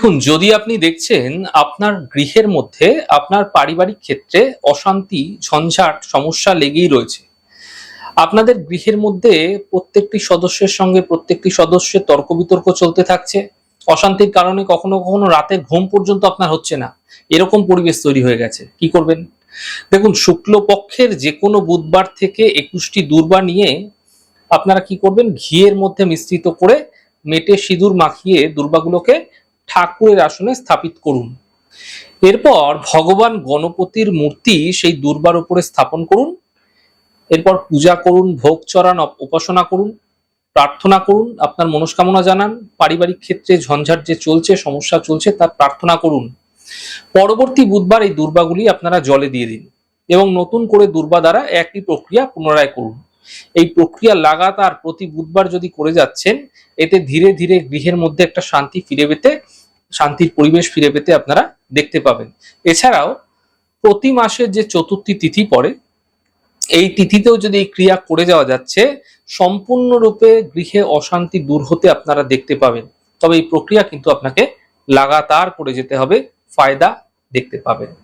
দেখুন, যদি আপনি দেখছেন আপনার গৃহের মধ্যে আপনার পারিবারিক ক্ষেত্রে অশান্তি, ঝঞ্ঝাট, সমস্যা লেগেই রয়েছে। আপনাদের গৃহের মধ্যে প্রত্যেকটি সদস্যের সঙ্গে প্রত্যেকটি সদস্যের তর্ক-বিতর্ক চলতে থাকছে। অশান্তির কারণে কখনো, কখনো রাতে ঘুম পর্যন্ত আপনার হচ্ছে না। এরকম পরিবেশ তৈরি হয়ে গেছে। কি করবেন? দেখুন, শুক্লপক্ষের যেকোনো বুধবার থেকে ২১টি দুর্বা নিয়ে আপনারা কি করবেন? ঘিয়ের মধ্যে মিশ্রিত করে মেটে সিঁদুর মাখিয়ে দুর্বাগুলোকে ঠাকুরের আসনে স্থাপিত করুন। এরপর ভগবান গণপতির মূর্তি সেই দুর্বার উপরে স্থাপন করুন। এরপর পূজা করুন, ভোগ চড়ান, উপাসনা করুন, প্রার্থনা করুন, আপনার মনস্কামনা জানান, পারিবারিক ক্ষেত্রে ঝঞ্ঝাট যে চলছে, সমস্যা চলছে তার প্রার্থনা করুন। পরবর্তী বুধবার এই দুর্বাগুলি আপনারা জলে দিয়ে দিন এবং নতুন করে দুর্বা দ্বারা একই প্রক্রিয়া পুনরায় করুন। এই প্রক্রিয়া লাগাতার প্রতি বুধবার যদি করে যাচ্ছেন, এতে ধীরে ধীরে গৃহের মধ্যে একটা শান্তির পরিবেশ ফিরে পেতে আপনারা দেখতে পাবেন। এছাড়াও প্রতি মাসের যে চতুর্থী তিথি পড়ে, এই তিথিতেও যদি এই ক্রিয়া করে যাওয়া যাচ্ছে, সম্পূর্ণরূপে গৃহে অশান্তি দূর হতে আপনারা দেখতে পাবেন। তবে এই প্রক্রিয়া কিন্তু আপনাকে লাগাতার করে যেতে হবে, ফায়দা দেখতে পাবেন।